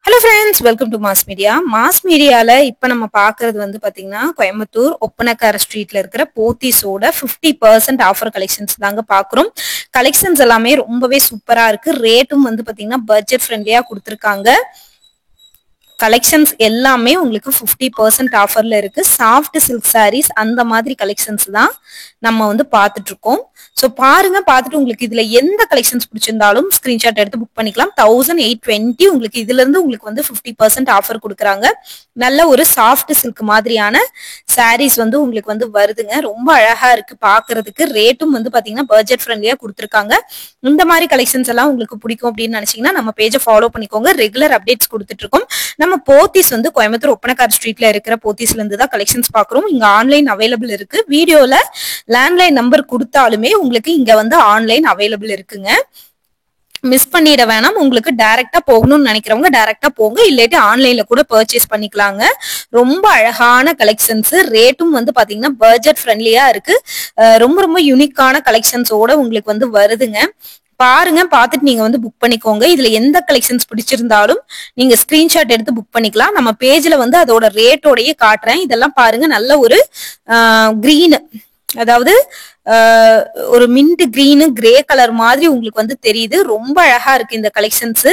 Hello friends, welcome to Mass Media. Mass Mediaல இப்ப நம்ம பார்க்கிறது வந்து பாத்தீங்கன்னா கோயம்புத்தூர் ஒப்பனக்கார ஸ்ட்ரீட்ல இருக்கிற போத்தீஸோட 50% ஆஃபர் கலெக்ஷன்ஸ் தாங்க பாக்குறோம். கலெக்ஷன்ஸ் எல்லாமே ரொம்பவே சூப்பரா இருக்கு. ரேட்டும் வந்து பாத்தீங்கன்னா பட்ஜெட் ஃப்ரெண்ட்லியா கொடுத்திருக்காங்க. கலெக்ஷன்ஸ் எல்லாமே உங்களுக்கு 50% ஆஃபர்ல இருக்கு. சாஃப்ட் சில்க் சாரீஸ் அந்த மாதிரி கலெக்ஷன்ஸ் தான் நம்ம வந்து பார்த்துட்டு இருக்கோம். ஸோ பாருங்க, பார்த்துட்டு உங்களுக்கு இதுல எந்த கலெக்ஷன்ஸ் பிடிச்சிருந்தாலும் ஸ்கிரீன்ஷாட் எடுத்து புக் பண்ணிக்கலாம். 1820 உங்களுக்கு இதுல இருந்து உங்களுக்கு வந்து 50% ஆஃபர் கொடுக்குறாங்க. நல்ல ஒரு சாஃப்ட் சில்க் மாதிரியான சாரீஸ் வந்து உங்களுக்கு வந்து வருதுங்க. ரொம்ப அழகா இருக்கு பாக்குறதுக்கு. ரேட்டும் வந்து பாத்தீங்கன்னா பட்ஜெட் ஃப்ரெண்ட்லியா கொடுத்துருக்காங்க. இந்த மாதிரி கலெக்ஷன்ஸ் எல்லாம் உங்களுக்கு பிடிக்கும் அப்படின்னு நினைச்சீங்கன்னா நம்ம பேஜை ஃபாலோ பண்ணிக்கோங்க. ரெகுலர் அப்டேட்ஸ் கொடுத்துட்டு இருக்கோம். நம்ம போத்தீஸ் வந்து கோயம்புத்தூர் ஒப்பனக்கார ஸ்ட்ரீட்ல இருக்கிற போத்தீஸ்ல இருந்து தான் கலெக்ஷன்ஸ் பாக்குறோம். இங்க ஆன்லைன் அவைலபிள் இருக்கு. வீடியோல லேண்ட்லைன் நம்பர் கொடுத்தாலுமே உங்களுக்கு இங்க வந்து ஆன்லைன் அவைலபிள் இருக்குங்க. மிஸ் பண்ணிட வேணாம். உங்களுக்கு டைரக்டா போகணும்னு நினைக்கிறவங்க டைரக்டா போங்க, இல்லாட்டி ஆன்லைன்ல கூட பர்ச்சேஸ் பண்ணிக்கலாங்க. ரொம்ப அழகான கலெக்ஷன்ஸ். ரேட்டும் வந்து பாத்தீங்கன்னா பட்ஜெட் ஃப்ரெண்ட்லியா இருக்கு. ரொம்ப ரொம்ப யூனிக்கான கலெக்ஷன்ஸோட உங்களுக்கு வந்து வருதுங்க. பாருங்க, பார்த்துட்டு நீங்க வந்து புக் பண்ணிக்கோங்க. இதுல எந்த கலெக்ஷன்ஸ் பிடிச்சிருந்தாலும் நீங்க ஸ்கிரீன்ஷாட் எடுத்து புக் பண்ணிக்கலாம். நம்ம பேஜ்ல வந்து அதோட ரேட்டோடயே காட்டுறேன். இதெல்லாம் பாருங்க, நல்ல ஒரு கிரீன், அதாவது ஒரு மின்ட் கிரீனு கிரே கலர் மாதிரி உங்களுக்கு வந்து தெரியுது. ரொம்ப அழகா இருக்கு இந்த கலெக்ஷன்ஸ்.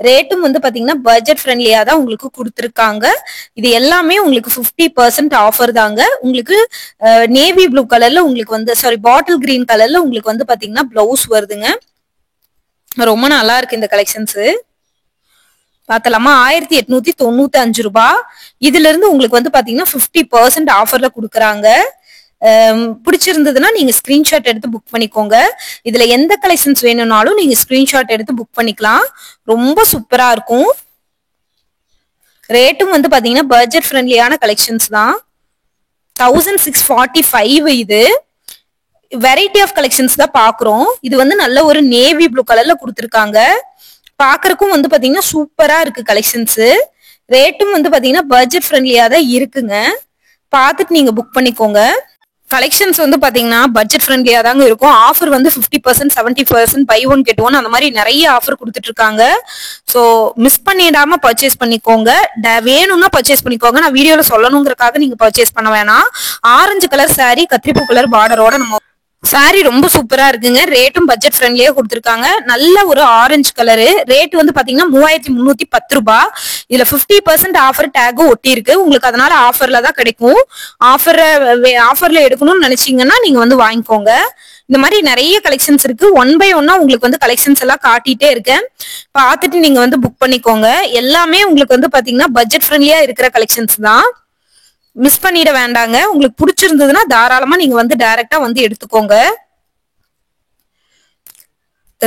ரேட்டும் வந்து பாத்தீங்கன்னா பட்ஜெட் ஃப்ரெண்ட்லியா தான் உங்களுக்கு கொடுத்துருக்காங்க. இது எல்லாமே உங்களுக்கு 50% ஆஃபர் தாங்க. உங்களுக்கு நேவி ப்ளூ கலர்ல உங்களுக்கு வந்து பாட்டில் கிரீன் கலர்ல உங்களுக்கு வந்து பாத்தீங்கன்னா பிளவுஸ் வருதுங்க. ரொம்ப நல்லா இருக்கு இந்த கலெக்ஷன்ஸ். பார்த்தலாமா? 1895 ரூபாய். இதுல இருந்து உங்களுக்கு வந்து பாத்தீங்கன்னா 50% ஆஃபர்ல கொடுக்குறாங்க. பிடிச்சிருந்ததுன்னா நீங்க ஸ்கிரீன்ஷாட் எடுத்து புக் பண்ணிக்கோங்க. இதுல எந்த கலெக்ஷன்ஸ் வேணும்னாலும் நீங்க ஸ்கிரீன்ஷாட் எடுத்து புக் பண்ணிக்கலாம். ரொம்ப சூப்பரா இருக்கும். ரேட்டும் வந்து பாத்தீங்கன்னா பட்ஜெட் ஃப்ரெண்ட்லியான கலெக்ஷன்ஸ் தான். 1645 இது. வெரைட்டி ஆஃப் கலெக்ஷன்ஸ் தான் பாக்குறோம். இது வந்து நல்ல ஒரு நேவி ப்ளூ கலர்ல கொடுத்துருக்காங்க. பாக்குறதுக்கும் வந்து பாத்தீங்கன்னா சூப்பரா இருக்கு கலெக்ஷன்ஸ். ரேட்டும் வந்து பாத்தீங்கன்னா பட்ஜெட் ஃப்ரெண்ட்லியா தான் இருக்குங்க. பார்த்துட்டு நீங்க புக் பண்ணிக்கோங்க. கலெக்ஷன்ஸ் வந்து பாத்தீங்கன்னா பட்ஜெட் ஃப்ரெண்ட்லியா தாங்க இருக்கும். ஆஃபர் வந்து 50%, 70%, பை ஒன் கெட் ஒன் அந்த மாதிரி நிறைய ஆஃபர் கொடுத்துட்டு இருக்காங்க. ஸோ மிஸ் பண்ணிடாம பர்ச்சேஸ் பண்ணிக்கோங்க. வேணும்னா பர்ச்சேஸ் பண்ணிக்கோங்க. நான் வீடியோல சொல்லணுங்கிறதுக்காக நீங்க பர்ச்சேஸ் பண்ண வேணாம். ஆரஞ்சு கலர் சாரி, கத்திரிப்பூ கலர் பார்டரோட நம்ம சாரி ரொம்ப சூப்பரா இருக்குங்க. ரேட்டும் பட்ஜெட் ஃப்ரெண்ட்லியா கொடுத்துருக்காங்க. நல்ல ஒரு ஆரஞ்சு கலரு. ரேட் வந்து பாத்தீங்கன்னா 3310 ரூபாய். இதுல 50% ஆஃபர் டேகும் ஒட்டி இருக்கு உங்களுக்கு. அதனால ஆஃபர்ல தான் கிடைக்கும். ஆஃபர்ல எடுக்கணும்னு நினைச்சீங்கன்னா நீங்க வந்து வாங்கிக்கோங்க. இந்த மாதிரி நிறைய கலெக்ஷன்ஸ் இருக்கு. ஒன் பை ஒன்னா உங்களுக்கு வந்து கலெக்ஷன்ஸ் எல்லாம் காட்டிட்டே இருக்கேன். பார்த்துட்டு நீங்க வந்து புக் பண்ணிக்கோங்க. எல்லாமே உங்களுக்கு வந்து பாத்தீங்கன்னா பட்ஜெட் ஃப்ரெண்ட்லியா இருக்கிற கலெக்ஷன்ஸ் தான். மிஸ் பண்ணிட வேண்டாங்க. உங்களுக்கு பிடிச்சிருந்ததுன்னா தாராளமா நீங்க வந்து டைரக்டா வந்து எடுத்துக்கோங்க.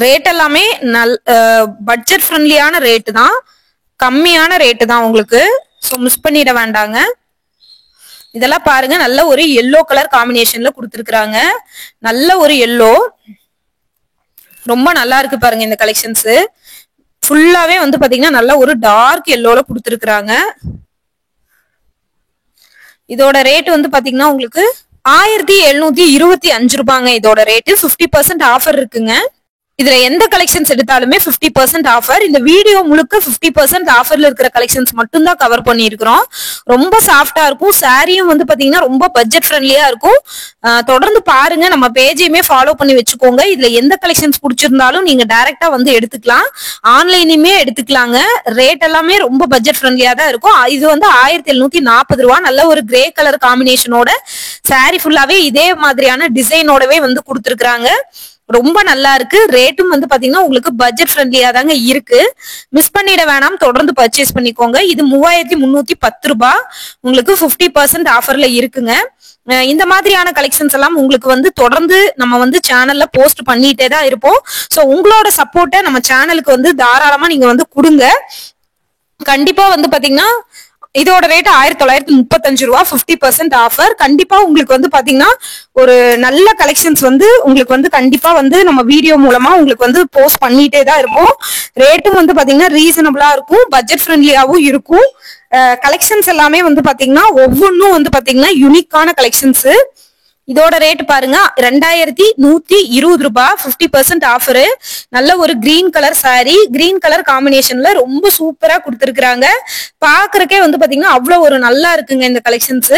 ரேட் எல்லாமே பட்ஜெட் ஃப்ரெண்ட்லியான ரேட்டு தான், கம்மியான ரேட்டு தான் உங்களுக்கு. ஸோ மிஸ் பண்ணிட வேண்டாங்க. இதெல்லாம் பாருங்க, நல்ல ஒரு எல்லோ கலர் காம்பினேஷன்ல கொடுத்துருக்காங்க. நல்ல ஒரு எல்லோ, ரொம்ப நல்லா இருக்கு பாருங்க இந்த கலெக்ஷன்ஸ். ஃபுல்லாவே வந்து பாத்தீங்கன்னா நல்ல ஒரு டார்க் எல்லோல கொடுத்துருக்காங்க. இதோட ரேட் வந்து பாத்தீங்கன்னா உங்களுக்கு 1725 ரூபாங்க. இதோட ரேட்டு 50% ஆஃபர் இருக்குங்க. இதுல எந்த கலெக்ஷன்ஸ் எடுத்தாலுமே 50% ஆஃபர். இந்த வீடியோ முழுக்க 50% ஆஃபர்ல இருக்கிற கலெக்ஷன்ஸ் மட்டும் தான் கவர் பண்ணியிருக்கிறோம். ரொம்ப சாஃப்டா இருக்கும். சாரியும் வந்து பாத்தீங்கன்னா ரொம்ப பட்ஜெட் ஃப்ரெண்ட்லியா இருக்கும். தொடர்ந்து பாருங்க, நம்ம பேஜையுமே ஃபாலோ பண்ணி வச்சுக்கோங்க. இதுல எந்த கலெக்ஷன்ஸ் பிடிச்சிருந்தாலும் நீங்க டைரக்டா வந்து எடுத்துக்கலாம், ஆன்லைனுமே எடுத்துக்கலாங்க. ரேட் எல்லாமே ரொம்ப பட்ஜெட் ஃப்ரெண்ட்லியா தான் இருக்கும். இது வந்து 1740 ரூபாய். நல்ல ஒரு கிரே கலர் காம்பினேஷனோட சாரி ஃபுல்லாவே இதே மாதிரியான டிசைனோடவே வந்து கொடுத்துருக்காங்க. ரொம்ப நல்லா இருக்கு. ரேட்டும் வந்து பாத்தீங்கன்னா உங்களுக்கு பட்ஜெட் ஃப்ரெண்ட்லியா தாங்க இருக்கு. மிஸ் பண்ணிட வேணாம், தொடர்ந்து பர்ச்சேஸ் பண்ணிக்கோங்க. இது 3310 ரூபாய். உங்களுக்கு 50% ஆஃபர்ல இருக்குங்க. இந்த மாதிரியான கலெக்ஷன்ஸ் எல்லாம் உங்களுக்கு வந்து தொடர்ந்து நம்ம வந்து சேனல்ல போஸ்ட் பண்ணிட்டே தான் இருப்போம். ஸோ உங்களோட சப்போர்ட்டை நம்ம சேனலுக்கு வந்து தாராளமா நீங்க வந்து கொடுங்க. கண்டிப்பா வந்து பாத்தீங்கன்னா இதோட ரேட் 1935 ரூபாய். 50% ஆஃபர். கண்டிப்பா உங்களுக்கு வந்து பாத்தீங்கன்னா ஒரு நல்ல கலெக்ஷன்ஸ் வந்து உங்களுக்கு வந்து கண்டிப்பா வந்து நம்ம வீடியோ மூலமா உங்களுக்கு வந்து போஸ்ட் பண்ணிட்டே தான் இருப்போம். ரேட்டும் வந்து பாத்தீங்கன்னா ரீசனபிளா இருக்கும், பட்ஜெட் ஃப்ரெண்ட்லியாவும் இருக்கும். கலெக்ஷன்ஸ் எல்லாமே வந்து பாத்தீங்கன்னா ஒவ்வொன்றும் வந்து பாத்தீங்கன்னா யூனிக்கான கலெக்ஷன்ஸ். இதோட ரேட் பாருங்க 2120 ரூபாய் 50% ஆஃபரு. நல்ல ஒரு green colour sari, green colour காம்பினேஷன்ல ரொம்ப சூப்பரா கொடுத்துருக்காங்க. பாக்குறக்கே வந்து பாத்தீங்கன்னா அவ்வளவு ஒரு நல்லா இருக்குங்க இந்த கலெக்ஷன்ஸ்.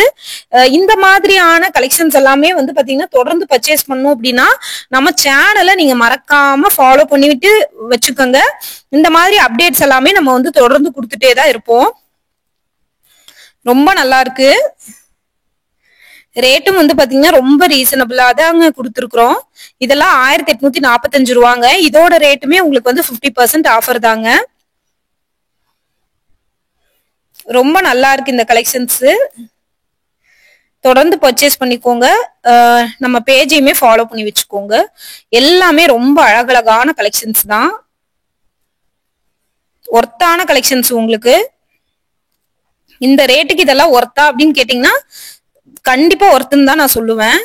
இந்த மாதிரியான கலெக்ஷன்ஸ் எல்லாமே வந்து பாத்தீங்கன்னா தொடர்ந்து பர்ச்சேஸ் பண்ணணும் அப்படின்னா நம்ம சேனலை நீங்க மறக்காம ஃபாலோ பண்ணிவிட்டு வச்சுக்கோங்க. இந்த மாதிரி அப்டேட்ஸ் எல்லாமே நம்ம வந்து தொடர்ந்து கொடுத்துட்டே தான் இருப்போம். ரொம்ப நல்லா இருக்கு. ரேட்டும் வந்து பாத்தீங்கன்னா ரொம்ப ரீசனபிளா தாங்க கொடுத்துருக்குறோம். இதெல்லாம் 1845 ரூபாங்க. இதோட ரேட்டுமே உங்களுக்கு வந்து 50% ஆஃபர் தாங்க. ரொம்ப நல்லா இருக்கு இந்த கலெக்ஷன்ஸ். தொடர்ந்து பர்ச்சேஸ் பண்ணிக்கோங்க. நம்ம பேஜையுமே ஃபாலோ பண்ணி வச்சுக்கோங்க. எல்லாமே ரொம்ப அழகழகான கலெக்ஷன்ஸ் தான். ஒர்த்தான கலெக்ஷன்ஸ். உங்களுக்கு இந்த ரேட்டுக்கு இதெல்லாம் ஒர்த்தா அப்படின்னு கேட்டீங்கன்னா கண்டிப்பா ஒர்த்துன்னு தான் நான் சொல்லுவேன்.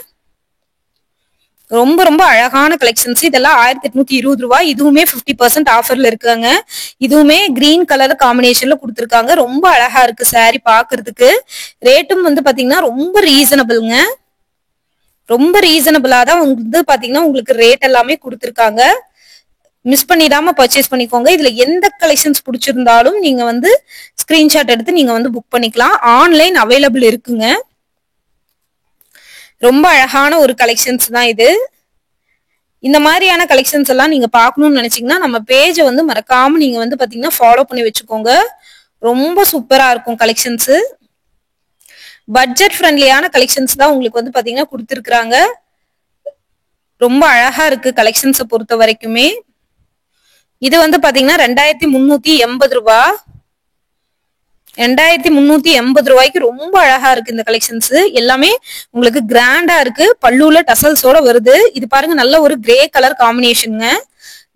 ரொம்ப ரொம்ப அழகான கலெக்ஷன்ஸ். இதெல்லாம் 1820 ரூபாய். இதுவுமே 50% ஆஃபர்ல இருக்காங்க. இதுவுமே கிரீன் கலர் காம்பினேஷன்ல கொடுத்துருக்காங்க. ரொம்ப அழகா இருக்கு சாரி பாக்குறதுக்கு. ரேட்டும் வந்து பாத்தீங்கன்னா ரொம்ப ரீசனபிள்ங்க. ரொம்ப ரீசனபிளா தான் வந்து பாத்தீங்கன்னா உங்களுக்கு ரேட் எல்லாமே கொடுத்துருக்காங்க. மிஸ் பண்ணிடாம பர்ச்சேஸ் பண்ணிக்கோங்க. இதுல எந்த கலெக்ஷன்ஸ் பிடிச்சிருந்தாலும் நீங்க வந்து ஸ்கிரீன்ஷாட் எடுத்து நீங்க வந்து புக் பண்ணிக்கலாம். ஆன்லைன் அவைலபிள் இருக்குங்க. ரொம்ப அழகான ஒரு கலெக்ஷன்ஸ் தான் இது. இந்த மாதிரியான கலெக்ஷன்ஸ் எல்லாம் நீங்க பாக்கணும்னு நினைச்சீங்கன்னா நம்ம பேஜை வந்து மறக்காம நீங்க வந்து பாத்தீங்கன்னா ஃபாலோ பண்ணி வச்சுக்கோங்க. ரொம்ப சூப்பரா இருக்கும் கலெக்ஷன்ஸ். பட்ஜெட் ஃப்ரெண்ட்லியான கலெக்ஷன்ஸ் தான் உங்களுக்கு வந்து பாத்தீங்கன்னா கொடுத்துருக்காங்க. ரொம்ப அழகா இருக்கு கலெக்ஷன்ஸை பொறுத்த வரைக்குமே. இது வந்து பாத்தீங்கன்னா 2380 ரூபாய். 2380 ரூபாய்க்கு ரொம்ப அழகா இருக்கு இந்த கலெக்ஷன்ஸ். எல்லாமே உங்களுக்கு கிராண்டா இருக்கு. பல்லுல டசல்ஸோட வருது. இது பாருங்க நல்ல ஒரு கிரே கலர் காம்பினேஷனுங்க.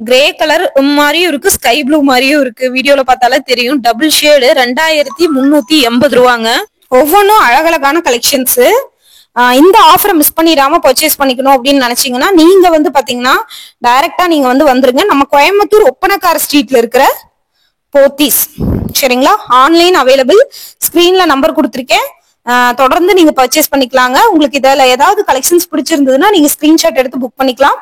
கிரே கலர் மாதிரியும் இருக்கு, ஸ்கை ப்ளூ மாதிரியும் இருக்கு. வீடியோல பார்த்தாலே தெரியும். டபுள் ஷேடு 2380 ரூபாங்க. ஒவ்வொன்றும் அழகழகான கலெக்ஷன்ஸ். இந்த ஆஃபரை மிஸ் பண்ணிடாம பர்ச்சேஸ் பண்ணிக்கணும் அப்படின்னு நினைச்சீங்கன்னா நீங்க வந்து பாத்தீங்கன்னா டைரக்டா நீங்க வந்து வந்துருங்க. நம்ம கோயம்புத்தூர் ஒப்பனக்கார ஸ்ட்ரீட்ல இருக்கிற போத்தீஸ். சரிங்களா? Online available. ஸ்கிரீன்ல நம்பர் கொடுத்துருக்கேன். தொடர்ந்து நீங்க பர்ச்சேஸ் பண்ணிக்கலாங்க. உங்களுக்கு இதுல ஏதாவது கலெக்ஷன்ஸ் பிடிச்சிருந்ததுன்னா நீங்க ஸ்கிரீன்ஷாட் எடுத்து புக் பண்ணிக்கலாம்.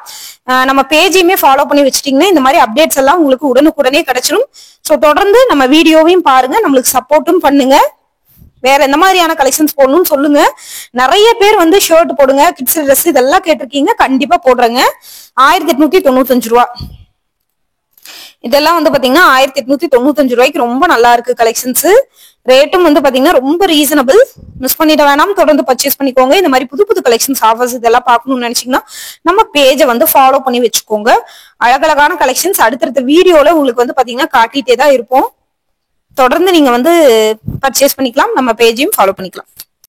நம்ம பேஜையுமே ஃபாலோ பண்ணி வச்சிட்டீங்கன்னா இந்த மாதிரி அப்டேட்ஸ் எல்லாம் உங்களுக்கு உடனுக்குடனே கிடைச்சிரும். ஸோ தொடர்ந்து நம்ம வீடியோவையும் பாருங்க, நம்மளுக்கு சப்போர்ட்டும் பண்ணுங்க. வேற எந்த மாதிரியான கலெக்ஷன்ஸ் போடணும்னு சொல்லுங்க. நிறைய பேர் வந்து ஷர்ட் போடுங்க, கிட்ஸ் ட்ரெஸ் இதெல்லாம் கேட்டிருக்கீங்க. கண்டிப்பா போடுறேங்க. 1895 ரூபா. இதெல்லாம் வந்து பாத்தீங்கன்னா 1895 ரூபாய்க்கு ரொம்ப நல்லா இருக்கு கலெக்ஷன்ஸ். ரேட்டும் வந்து பாத்தீங்கன்னா ரொம்ப ரீசனபிள். மிஸ் பண்ணிட வேணாம். தொடர்ந்து பர்ச்சேஸ் பண்ணிக்கோங்க. இந்த மாதிரி புது புது கலெக்ஷன்ஸ் ஆஃபர்ஸ் இதெல்லாம் பார்க்கணும்னு நினைச்சீங்கன்னா நம்ம பேஜை வந்து ஃபாலோ பண்ணி வச்சுக்கோங்க. அழகழகான கலெக்ஷன்ஸ் அடுத்தடுத்த வீடியோல உங்களுக்கு வந்து பாத்தீங்கன்னா காட்டிட்டே தான் இருப்போம். தொடர்ந்து நீங்க வந்து பர்ச்சேஸ் பண்ணிக்கலாம். நம்ம பேஜையும் ஃபாலோ பண்ணிக்கலாம்.